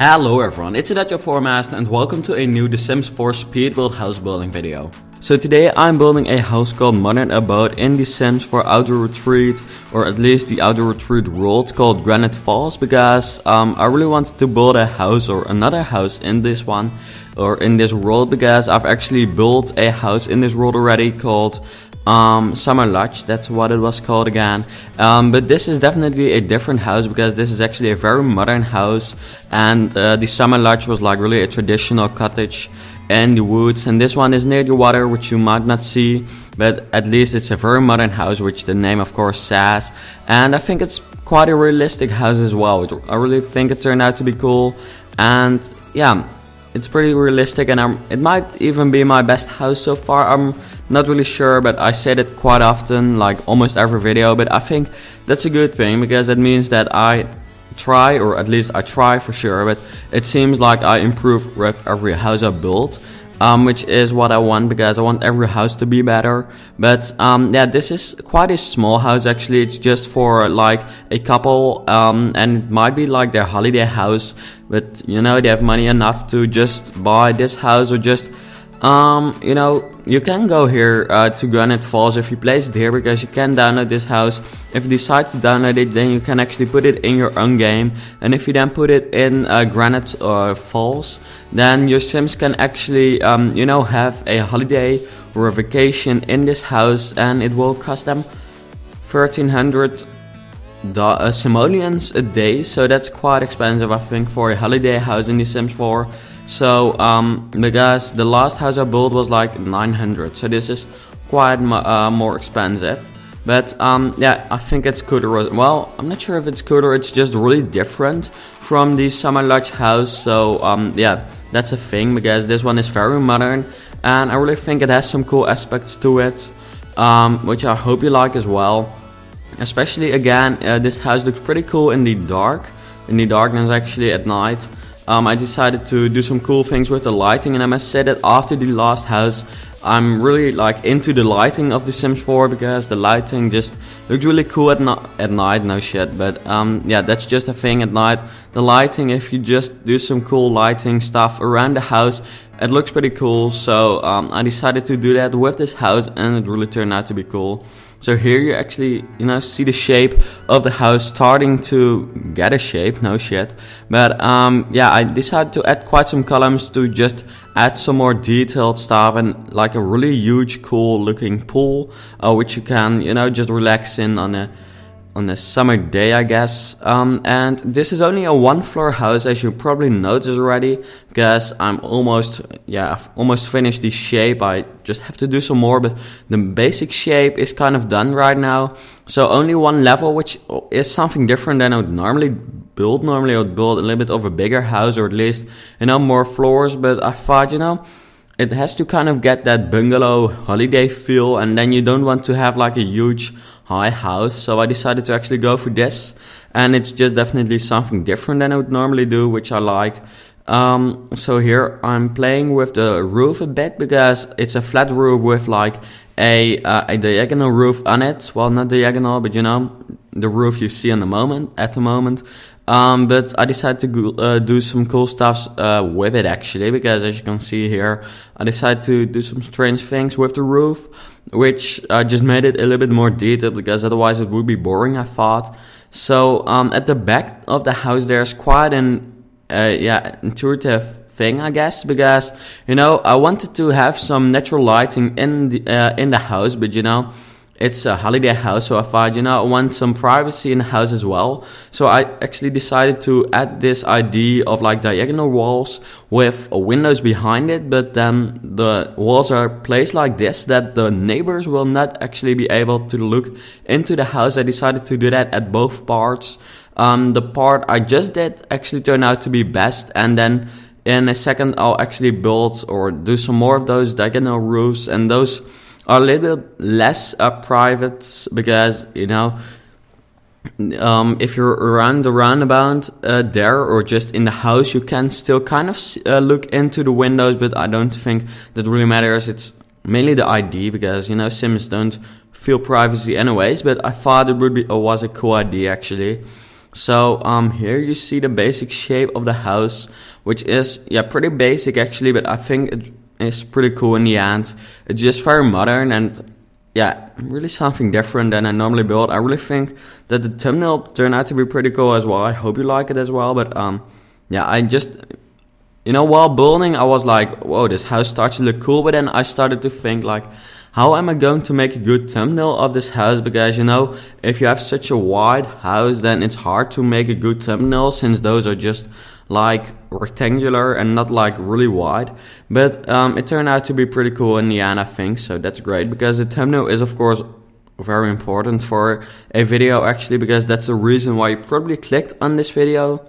Hello everyone, it's Untitled and welcome to a new The Sims 4 speed build house building video. So today I'm building a house called Modern Abode in The Sims 4 Outdoor Retreat, or at least the Outdoor Retreat world called Granite Falls, because I really wanted to build a house or another house in this one, or in this world, because I've actually built a house in this world already called Summer Lodge. That's what it was called again, but this is definitely a different house because this is actually a very modern house, and the Summer Lodge was like really a traditional cottage in the woods, and this one is near the water, which you might not see, but at least it's a very modern house, which the name of course says, and I think it's quite a realistic house as well. I really think it turned out to be cool, and yeah, it's pretty realistic, and it might even be my best house so far. I'm not really sure, but I said it quite often, like almost every video, but I think that's a good thing because that means that I try, or at least I try for sure, but it seems like I improve with every house I build, which is what I want, because I want every house to be better. But yeah, this is quite a small house actually. It's just for like a couple, and it might be like their holiday house, but you know, they have money enough to just buy this house, or just you know, you can go here to Granite Falls if you place it here, because you can download this house. If you decide to download it, then you can actually put it in your own game, and if you then put it in Granite Falls, then your Sims can actually you know, have a holiday or a vacation in this house, and it will cost them 1,300 simoleons a day, so that's quite expensive, I think, for a holiday house in The Sims 4. So because the last house I built was like 900, so this is quite more expensive. But yeah, I think it's cooler. Well, I'm not sure if it's cooler, it's just really different from the Summer Lodge house. So yeah, that's a thing, because this one is very modern, and I really think it has some cool aspects to it, which I hope you like as well. Especially again, this house looks pretty cool in the darkness actually at night. I decided to do some cool things with the lighting, and I must say that after the last house, I'm really like into the lighting of The Sims 4, because the lighting just looks really cool at night, no shit, but yeah, that's just a thing at night. The lighting, if you just do some cool lighting stuff around the house, it looks pretty cool. So I decided to do that with this house, and it really turned out to be cool. So here you actually, you know, see the shape of the house starting to get a shape, no shit. But yeah, I decided to add quite some columns to just add some more detailed stuff, and like a really huge, cool looking pool, which you can, you know, just relax in on a summer day, I guess. And this is only a one-floor house, as you probably noticed already, because I've almost finished the shape. I just have to do some more, but the basic shape is kind of done right now. So only one level, which is something different than I would normally build. Normally I would build a little bit of a bigger house, or at least, you know, more floors, but I thought, you know, it has to kind of get that bungalow holiday feel, and then you don't want to have like a huge high house. So I decided to actually go for this, and it's just definitely something different than I would normally do, which I like. So here I'm playing with the roof a bit, because it's a flat roof with like a diagonal roof on it. Well, not diagonal, but you know, the roof you see at the moment. But I decided to do some cool stuff with it actually, because as you can see here, I decided to do some strange things with the roof, which just made it a little bit more detailed, because otherwise it would be boring, I thought. So at the back of the house there's quite an intuitive thing, I guess, because, you know, I wanted to have some natural lighting in the house, but you know, it's a holiday house, so I thought, you know, I want some privacy in the house as well. So I actually decided to add this idea of like diagonal walls with windows behind it, but then the walls are placed like this that the neighbors will not actually be able to look into the house. I decided to do that at both parts. The part I just did actually turned out to be best, and then in a second I'll actually build or do some more of those diagonal roofs, and those are a little bit less private, because, you know, if you're around the roundabout there, or just in the house, you can still kind of look into the windows, but I don't think that really matters. It's mainly the ID, because, you know, Sims don't feel privacy anyways, but I thought it was a cool idea actually. So here you see the basic shape of the house, which is pretty basic actually, but I think it is pretty cool in the end. It's just very modern and really something different than I normally build. I really think that the thumbnail turned out to be pretty cool as well. I hope you like it as well. But I just, while building, I was like, whoa, this house starts to look cool. But then I started to think like, how am I going to make a good thumbnail of this house? Because, if you have such a wide house, then it's hard to make a good thumbnail, since those are just like rectangular and not like really wide. But it turned out to be pretty cool in the end, I think. So that's great, because the thumbnail is of course very important for a video actually, because that's the reason why you probably clicked on this video.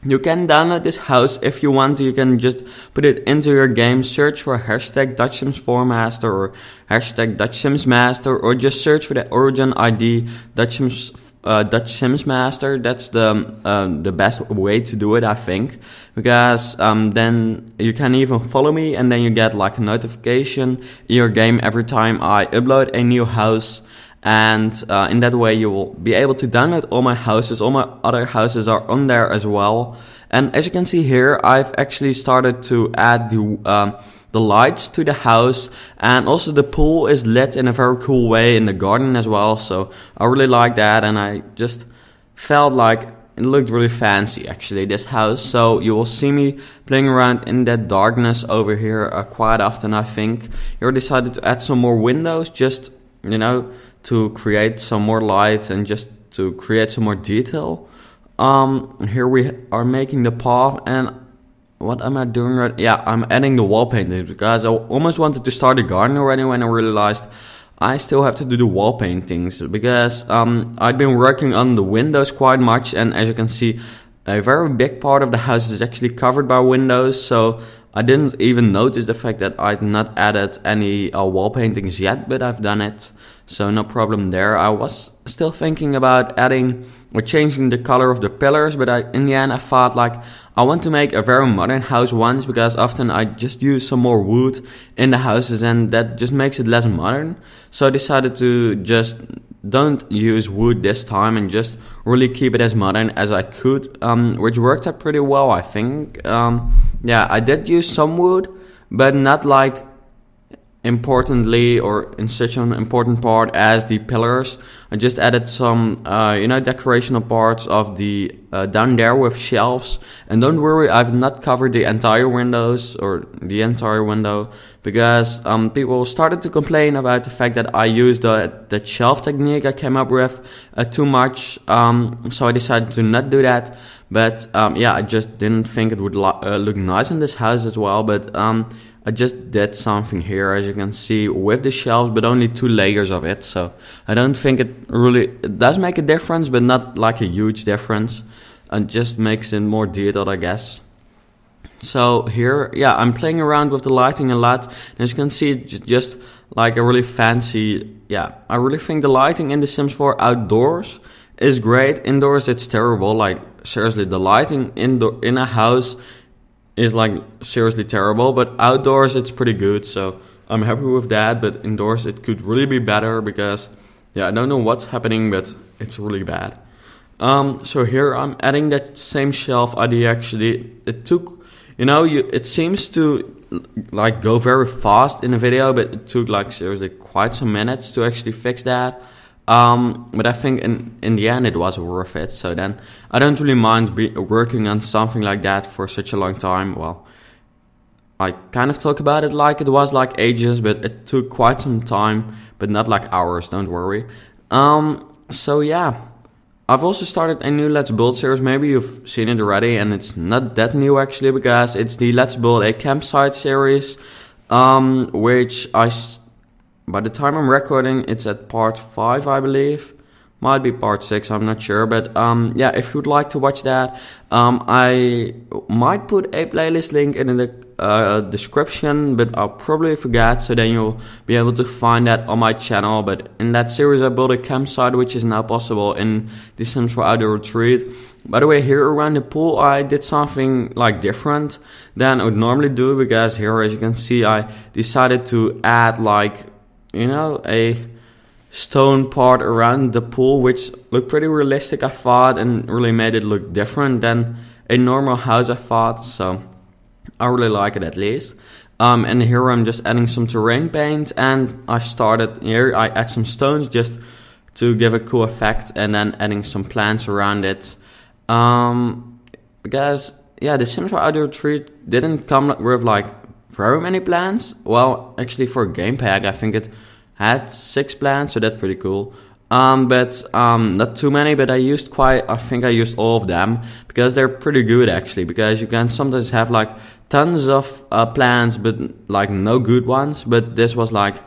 You can download this house if you want to. You can just put it into your game, search for hashtag DutchSims4Master or hashtag DutchSimsMaster, or just search for the origin ID DutchSimsMaster. That's the best way to do it, I think, because then you can even follow me, and then you get like a notification in your game every time I upload a new house. And in that way you will be able to download all my houses. All my other houses are on there as well. And as you can see here, I've actually started to add the lights to the house, and also the pool is lit in a very cool way in the garden as well. So I really like that, and I just felt like it looked really fancy actually, this house. So you will see me playing around in that darkness over here quite often, I think. Here I decided to add some more windows, just to create some more light and just to create some more detail. Here we are making the path, and what am I doing right? Yeah, I'm adding the wall paintings, because I almost wanted to start the garden already when I realized I still have to do the wall paintings, because I've been working on the windows quite much, and as you can see, a very big part of the house is actually covered by windows. So I didn't even notice the fact that I'd not added any wall paintings yet, but I've done it, so no problem there. I was still thinking about adding or changing the color of the pillars, but in the end I thought like I want to make a very modern house once, because often I just use some more wood in the houses and that just makes it less modern. So I decided to just don't use wood this time and just really keep it as modern as I could, which worked out pretty well, I think. I did use some wood, but not like importantly or in such an important part as the pillars. I just added some decorational parts of the down there with shelves. And don't worry, I've not covered the entire windows or the entire window, because people started to complain about the fact that I used the shelf technique I came up with too much. So I decided to not do that. But I just didn't think it would look nice in this house as well. But I just did something here, as you can see, with the shelves, but only 2 layers of it. So I don't think it does make a difference, but not like a huge difference. It just makes it more detailed, I guess. So here, I'm playing around with the lighting a lot. And as you can see, it's just like a really fancy, I really think the lighting in The Sims 4 outdoors is great. Indoors, it's terrible. Like, seriously, the lighting in a house is like seriously terrible, but outdoors it's pretty good, so I'm happy with that. But indoors it could really be better, because I don't know what's happening, but it's really bad. So here I'm adding that same shelf idea actually. It took, it seems to like go very fast in the video, but it took like seriously quite some minutes to actually fix that. But I think in the end it was worth it. So then I don't really mind working on something like that for such a long time. Well, I kind of talk about it like it was like ages, but it took quite some time, but not like hours, don't worry. I've also started a new Let's Build series. Maybe you've seen it already, and it's not that new actually, because it's the Let's Build a Campsite series, which by the time I'm recording, it's at part 5, I believe. Might be part 6, I'm not sure. But if you'd like to watch that, I might put a playlist link in the description, but I'll probably forget, so then you'll be able to find that on my channel. But in that series I built a campsite, which is now possible in The Sims 4 Outdoor Retreat. By the way, here around the pool I did something like different than I would normally do, because here, as you can see, I decided to add like, stone part around the pool, which looked pretty realistic, I thought, and really made it look different than a normal house, I thought. So I really like it, at least. And here I'm just adding some terrain paint, and I've started here. I add some stones just to give a cool effect, and then adding some plants around it. Because yeah, the Sims 4 outdoor retreat didn't come with like very many plants. Well, actually for a game pack, I think it had 6 plants, so that's pretty cool. But not too many, but I think I used all of them, because they're pretty good actually, because you can sometimes have like tons of plants, but like no good ones. But this was like,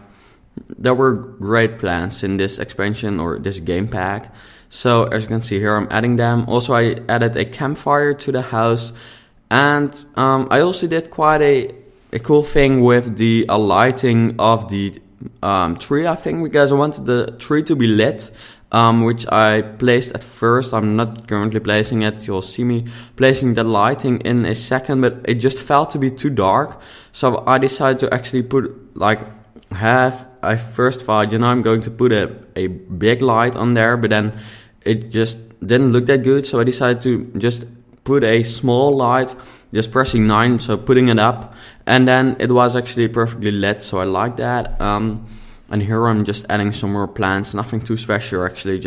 there were great plants in this expansion or this game pack. So as you can see here, I'm adding them. Also, I added a campfire to the house, and I also did quite a cool thing with the lighting of the tree, I think, because I wanted the tree to be lit, which I placed at first. I'm not currently placing it. You'll see me placing the lighting in a second, but it just felt to be too dark. So I decided to actually I first thought, I'm going to put a big light on there, but then it just didn't look that good. So I decided to just put a small light, just pressing 9, so putting it up, and then it was actually perfectly lit, so I like that. And here I'm just adding some more plants, nothing too special actually,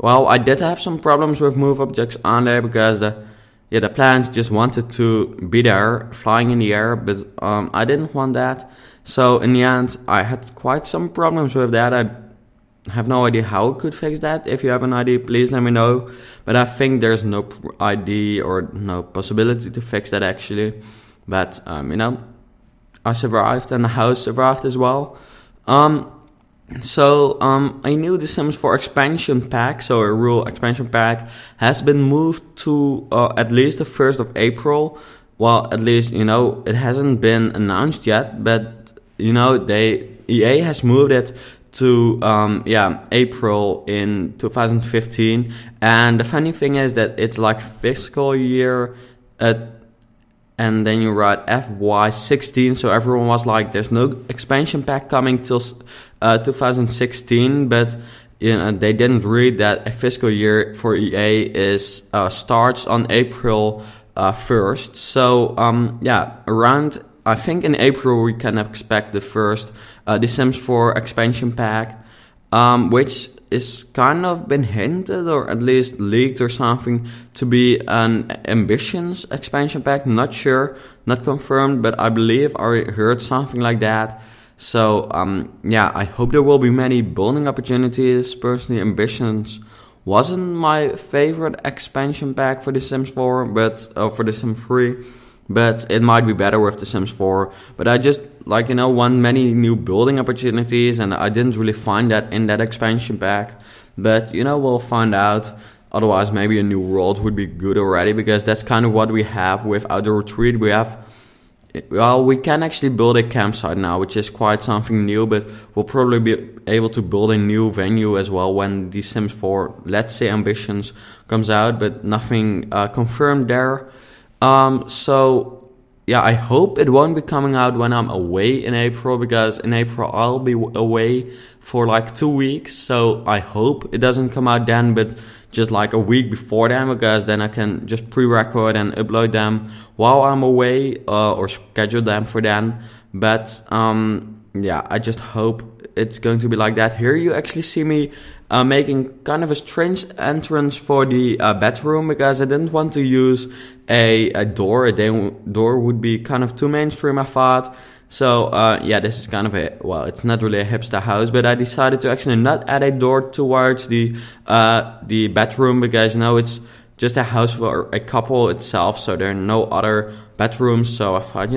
I did have some problems with move objects on there, because the plants just wanted to be there, flying in the air, but I didn't want that. So in the end, I had quite some problems with that. I have no idea how I could fix that. If you have an idea, please let me know. But I think there's no idea or no possibility to fix that actually. But I survived, and the house survived as well. So I knew the Sims 4 expansion pack, so a real expansion pack, has been moved to at least the 1st of April. Well, at least, it hasn't been announced yet, but EA has moved it to April in 2015. And the funny thing is that it's like fiscal year and then you write FY16, so everyone was like, there's no expansion pack coming till 2016, but they didn't read that a fiscal year for EA starts on April 1st. So around, I think in April we can expect the first The Sims 4 expansion pack, which is kind of been hinted or at least leaked or something to be an Ambitions expansion pack. Not sure, not confirmed, but I believe I heard something like that. So I hope there will be many building opportunities. Personally, Ambitions wasn't my favorite expansion pack for The Sims 4, but for The Sims 3. But it might be better with The Sims 4. But I just want many new building opportunities, and I didn't really find that in that expansion pack. But we'll find out. Otherwise, maybe a new world would be good already, because that's kind of what we have with Outdoor Retreat. We can actually build a campsite now, which is quite something new, but we'll probably be able to build a new venue as well when The Sims 4, let's say, Ambitions comes out, but nothing confirmed there. I hope it won't be coming out when I'm away in April, because in April I'll be away for like 2 weeks. So I hope it doesn't come out then, but just like a week before then, because then I can just pre-record and upload them while I'm away, or schedule them for then. But I just hope it's going to be like that. Here you actually see me making kind of a strange entrance for the bedroom, because I didn't want to use a door. A door would be kind of too mainstream, I thought. So this is kind of it's not really a hipster house, but I decided to actually not add a door towards the bedroom, because it's just a house for a couple itself, so there are no other bedrooms. So I thought,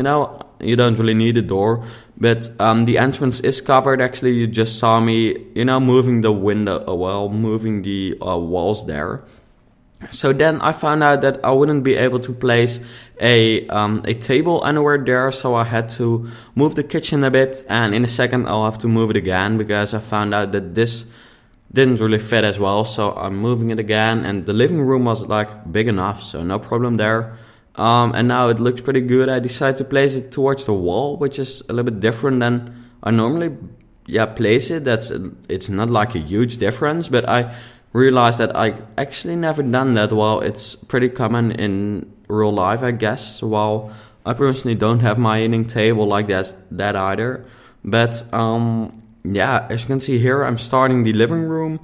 you don't really need a door. But the entrance is covered. Actually, you just saw me, moving the window, moving the walls there. So then I found out that I wouldn't be able to place a table anywhere there, so I had to move the kitchen a bit, and in a second I'll have to move it again, because I found out that this didn't really fit as well. So I'm moving it again, and the living room was like big enough, so no problem there. And now it looks pretty good. I decided to place it towards the wall, which is a little bit different than I normally place it. It's not like a huge difference, but I realized that I actually never done that. Well, it's pretty common in real life, I guess. Well, I personally don't have my eating table like that either. But yeah, as you can see here, I'm starting the living room.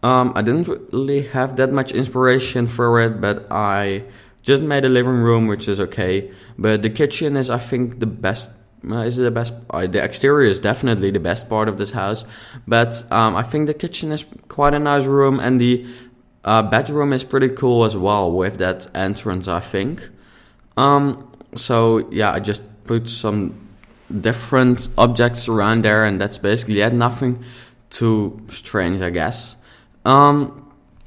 I didn't really have that much inspiration for it, but I just made a living room, which is okay. But the kitchen is, I think, the best. Is it the best? The exterior is definitely the best part of this house. But I think the kitchen is quite a nice room, and the bedroom is pretty cool as well with that entrance, I think. So yeah, I just put some different objects around there, and that's basically it. Nothing too strange, I guess.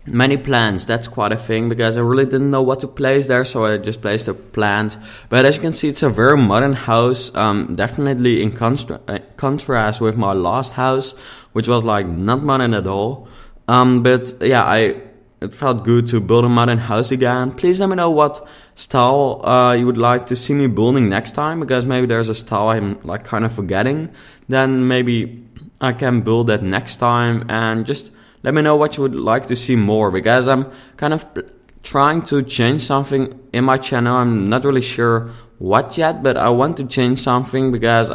Many plants, that's quite a thing, because I really didn't know what to place there, so I just placed a plant. But as you can see, it's a very modern house, definitely in contrast with my last house, which was like not modern at all. But yeah, it felt good to build a modern house again. Please let me know what style you would like to see me building next time, because maybe there's a style I'm like kind of forgetting. Then maybe I can build that next time, and just let me know what you would like to see more, because I'm kind of trying to change something in my channel. I'm not really sure what yet, but I want to change something, because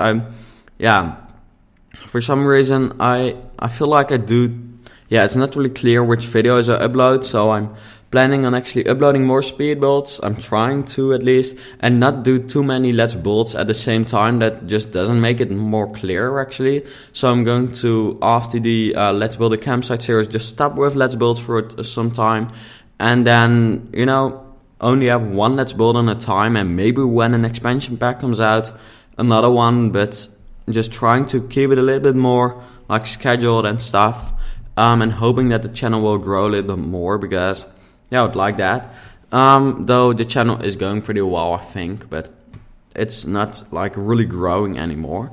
for some reason I feel like it's not really clear which videos I upload, so I'm planning on actually uploading more speed builds. I'm trying to, at least, and not do too many let's builds at the same time. That just doesn't make it more clear, actually. So I'm going to, after the Let's Build a Campsite series, just stop with let's builds for some time, and then, you know, only have one let's build on a time, and maybe when an expansion pack comes out, another one. But just trying to keep it a little bit more like scheduled and stuff, and hoping that the channel will grow a little bit more, because yeah, I would like that. Though the channel is going pretty well, I think, but it's not like really growing anymore.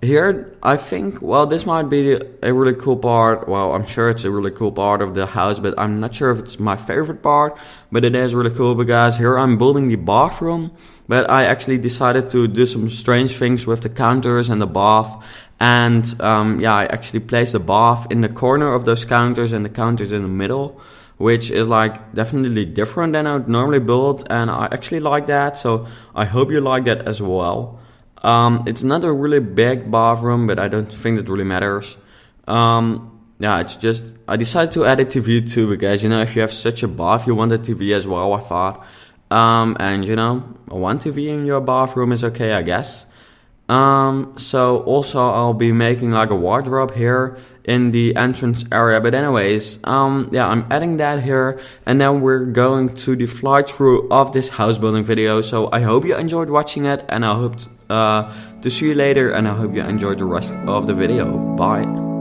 Here, I think, well, this might be a really cool part. Well, I'm sure it's a really cool part of the house, but I'm not sure if it's my favorite part. But it is really cool, because here I'm building the bathroom, but I actually decided to do some strange things with the counters and the bath. And I actually placed the bath in the corner of those counters and the counters in the middle, which is like definitely different than I would normally build, and I actually like that, so I hope you like that as well. It's not a really big bathroom, but I don't think it really matters. It's just, I decided to add a TV too, because, you know, if you have such a bath, you want a TV as well, I thought. And, you know, one TV in your bathroom is okay, I guess. So also I'll be making like a wardrobe here in the entrance area. But anyways, I'm adding that here, and then we're going to the fly through of this house building video. So I hope you enjoyed watching it, and I hope to see you later, and I hope you enjoyed the rest of the video. Bye.